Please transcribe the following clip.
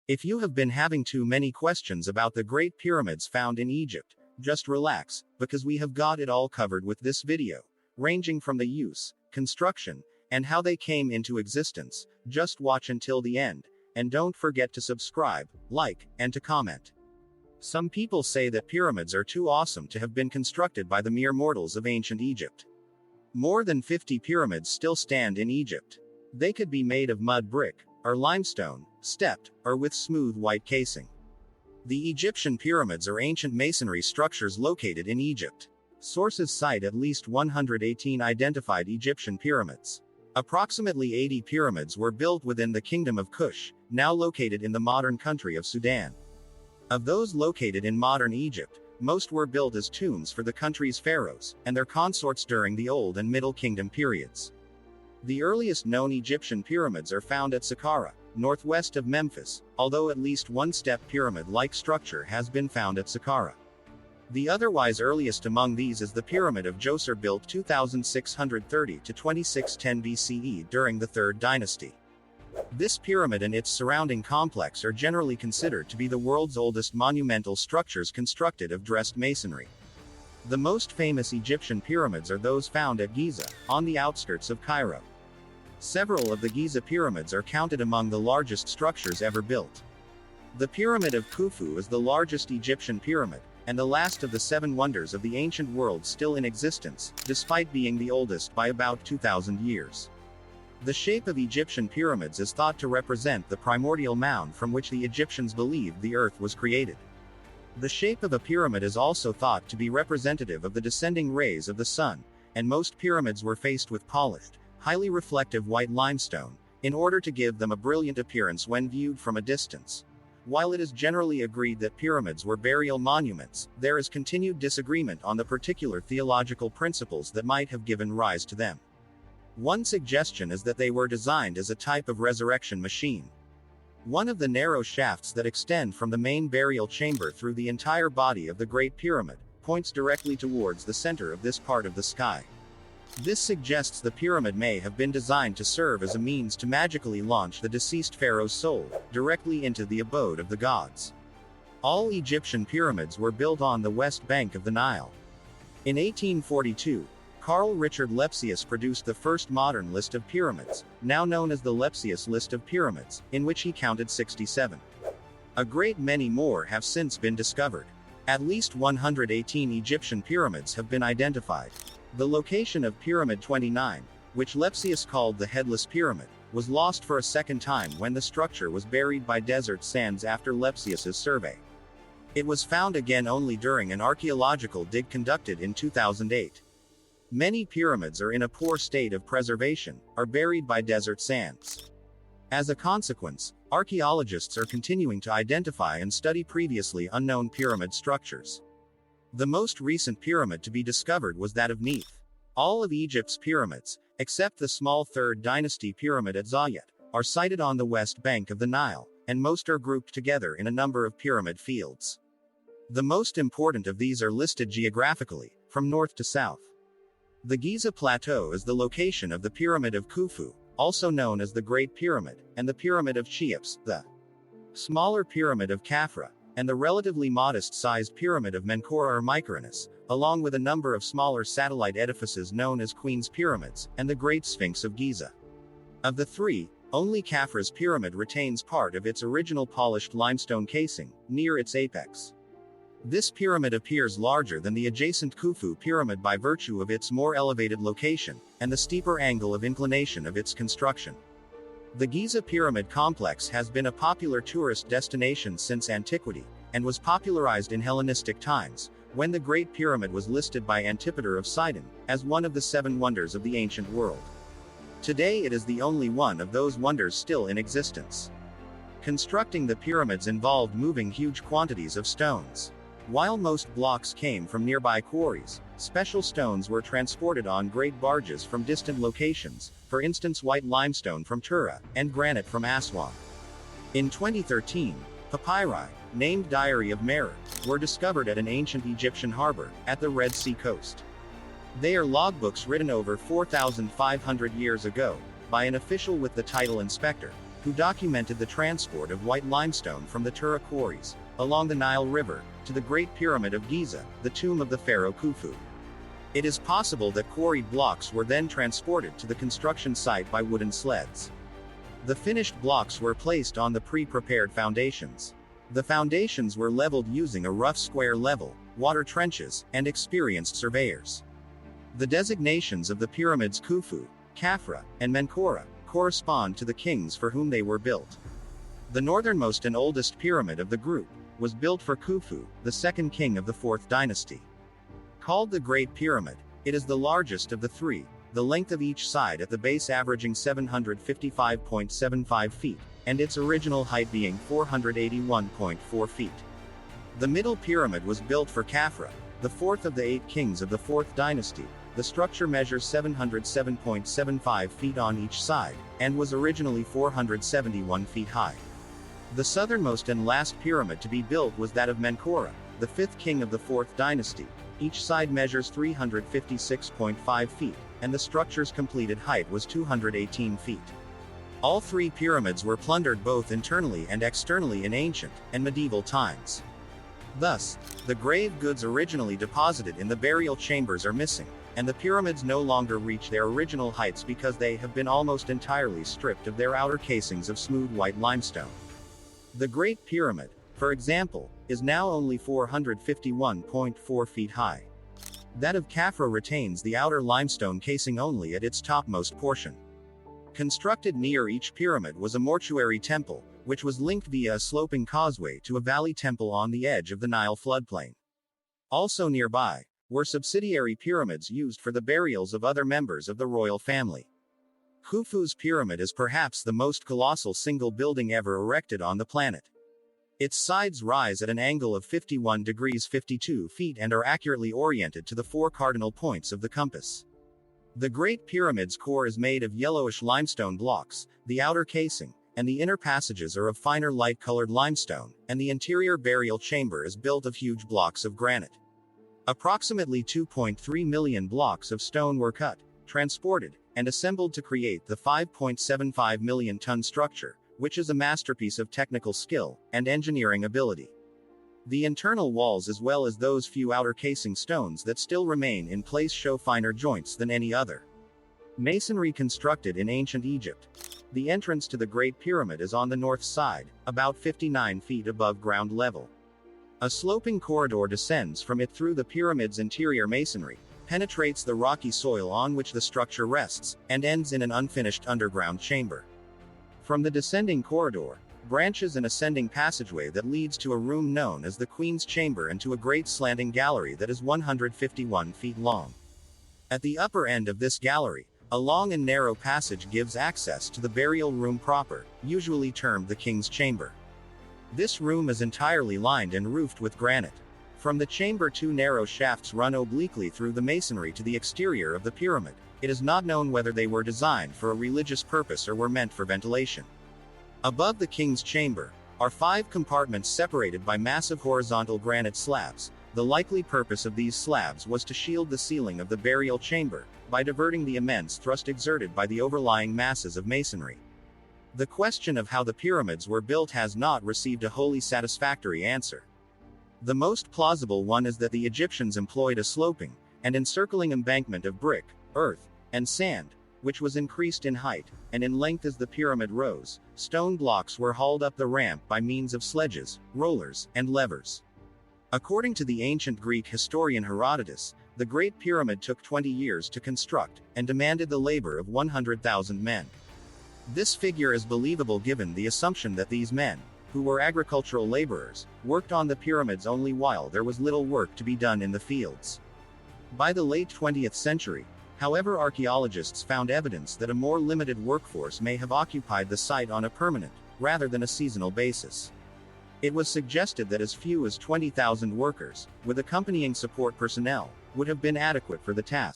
If you have been having too many questions about the Great Pyramids found in Egypt, just relax, because we have got it all covered with this video, ranging from the use, construction, and how they came into existence. Just watch until the end, and don't forget to subscribe, like, and to comment. Some people say that pyramids are too awesome to have been constructed by the mere mortals of ancient Egypt. More than 50 pyramids still stand in Egypt. They could be made of mud brick, or limestone, stepped, or with smooth white casing. The Egyptian pyramids are ancient masonry structures located in Egypt. Sources cite at least 118 identified Egyptian pyramids. Approximately 80 pyramids were built within the Kingdom of Kush, now located in the modern country of Sudan. Of those located in modern Egypt, most were built as tombs for the country's pharaohs, and their consorts during the Old and Middle Kingdom periods. The earliest known Egyptian pyramids are found at Saqqara, northwest of Memphis, although at least one step pyramid-like structure has been found at Saqqara. The otherwise earliest among these is the Pyramid of Djoser, built 2630 to 2610 BCE during the Third Dynasty. This pyramid and its surrounding complex are generally considered to be the world's oldest monumental structures constructed of dressed masonry. The most famous Egyptian pyramids are those found at Giza, on the outskirts of Cairo. Several of the Giza pyramids are counted among the largest structures ever built. The Pyramid of Khufu is the largest Egyptian pyramid, and the last of the seven wonders of the ancient world still in existence, despite being the oldest by about 2,000 years. The shape of Egyptian pyramids is thought to represent the primordial mound from which the Egyptians believed the earth was created. The shape of a pyramid is also thought to be representative of the descending rays of the sun, and most pyramids were faced with polished, highly reflective white limestone, in order to give them a brilliant appearance when viewed from a distance. While it is generally agreed that pyramids were burial monuments, there is continued disagreement on the particular theological principles that might have given rise to them. One suggestion is that they were designed as a type of resurrection machine. One of the narrow shafts that extend from the main burial chamber through the entire body of the Great Pyramid points directly towards the center of this part of the sky. This suggests the pyramid may have been designed to serve as a means to magically launch the deceased pharaoh's soul directly into the abode of the gods. All Egyptian pyramids were built on the west bank of the Nile. In 1842, Carl Richard Lepsius produced the first modern list of pyramids, now known as the Lepsius List of Pyramids, in which he counted 67. A great many more have since been discovered. At least 118 Egyptian pyramids have been identified. The location of Pyramid 29, which Lepsius called the Headless Pyramid, was lost for a second time when the structure was buried by desert sands after Lepsius's survey. It was found again only during an archaeological dig conducted in 2008. Many pyramids are in a poor state of preservation, are buried by desert sands. As a consequence, archaeologists are continuing to identify and study previously unknown pyramid structures. The most recent pyramid to be discovered was that of Neith. All of Egypt's pyramids, except the small Third Dynasty pyramid at Zayat, are sited on the west bank of the Nile, and most are grouped together in a number of pyramid fields. The most important of these are listed geographically, from north to south. The Giza Plateau is the location of the Pyramid of Khufu, also known as the Great Pyramid, and the Pyramid of Cheops, the smaller Pyramid of Khafra, and the relatively modest-sized Pyramid of Menkaure or Mycerinus, along with a number of smaller satellite edifices known as Queen's Pyramids, and the Great Sphinx of Giza. Of the three, only Khafra's pyramid retains part of its original polished limestone casing, near its apex. This pyramid appears larger than the adjacent Khufu pyramid by virtue of its more elevated location, and the steeper angle of inclination of its construction. The Giza Pyramid Complex has been a popular tourist destination since antiquity, and was popularized in Hellenistic times, when the Great Pyramid was listed by Antipater of Sidon as one of the seven wonders of the ancient world. Today it is the only one of those wonders still in existence. Constructing the pyramids involved moving huge quantities of stones. While most blocks came from nearby quarries, special stones were transported on great barges from distant locations, for instance white limestone from Tura, and granite from Aswan. In 2013, papyri, named Diary of Merer, were discovered at an ancient Egyptian harbor, at the Red Sea coast. They are logbooks written over 4,500 years ago, by an official with the title inspector, who documented the transport of white limestone from the Tura quarries, along the Nile River, to the Great Pyramid of Giza, the tomb of the pharaoh Khufu. It is possible that quarried blocks were then transported to the construction site by wooden sleds. The finished blocks were placed on the pre-prepared foundations. The foundations were leveled using a rough square level, water trenches, and experienced surveyors. The designations of the pyramids Khufu, Khafra, and Menkaure correspond to the kings for whom they were built. The northernmost and oldest pyramid of the group was built for Khufu, the second king of the 4th dynasty. Called the Great Pyramid, it is the largest of the three, the length of each side at the base averaging 755.75 feet, and its original height being 481.4 feet. The middle pyramid was built for Khafra, the fourth of the 8 kings of the 4th dynasty. The structure measures 707.75 feet on each side, and was originally 471 feet high. The southernmost and last pyramid to be built was that of Menkaure, the 5th king of the 4th dynasty. Each side measures 356.5 feet, and the structure's completed height was 218 feet. All three pyramids were plundered both internally and externally in ancient and medieval times. Thus, the grave goods originally deposited in the burial chambers are missing, and the pyramids no longer reach their original heights because they have been almost entirely stripped of their outer casings of smooth white limestone. The Great Pyramid, for example, is now only 451.4 feet high. That of Khafra retains the outer limestone casing only at its topmost portion. Constructed near each pyramid was a mortuary temple, which was linked via a sloping causeway to a valley temple on the edge of the Nile floodplain. Also nearby were subsidiary pyramids used for the burials of other members of the royal family. Khufu's pyramid is perhaps the most colossal single building ever erected on the planet. Its sides rise at an angle of 51 degrees 52 feet and are accurately oriented to the 4 cardinal points of the compass. The Great Pyramid's core is made of yellowish limestone blocks, the outer casing, and the inner passages are of finer light-colored limestone, and the interior burial chamber is built of huge blocks of granite. Approximately 2.3 million blocks of stone were cut, transported, and assembled to create the 5.75 million ton structure, which is a masterpiece of technical skill and engineering ability. The internal walls as well as those few outer casing stones that still remain in place show finer joints than any other masonry constructed in ancient Egypt. The entrance to the Great Pyramid is on the north side, about 59 feet above ground level. A sloping corridor descends from it through the pyramid's interior masonry, penetrates the rocky soil on which the structure rests, and ends in an unfinished underground chamber. From the descending corridor, branches an ascending passageway that leads to a room known as the Queen's Chamber and to a great slanting gallery that is 151 feet long. At the upper end of this gallery, a long and narrow passage gives access to the burial room proper, usually termed the King's Chamber. This room is entirely lined and roofed with granite. From the chamber 2 narrow shafts run obliquely through the masonry to the exterior of the pyramid. It is not known whether they were designed for a religious purpose or were meant for ventilation. Above the King's Chamber are 5 compartments separated by massive horizontal granite slabs. The likely purpose of these slabs was to shield the ceiling of the burial chamber, by diverting the immense thrust exerted by the overlying masses of masonry. The question of how the pyramids were built has not received a wholly satisfactory answer. The most plausible one is that the Egyptians employed a sloping and encircling embankment of brick, earth, and sand, which was increased in height and in length as the pyramid rose. Stone blocks were hauled up the ramp by means of sledges, rollers, and levers. According to the ancient Greek historian Herodotus, the Great Pyramid took 20 years to construct, and demanded the labor of 100,000 men. This figure is believable given the assumption that these men, who were agricultural laborers, worked on the pyramids only while there was little work to be done in the fields. By the late 20th century, however, archaeologists found evidence that a more limited workforce may have occupied the site on a permanent, rather than a seasonal basis. It was suggested that as few as 20,000 workers, with accompanying support personnel, would have been adequate for the task.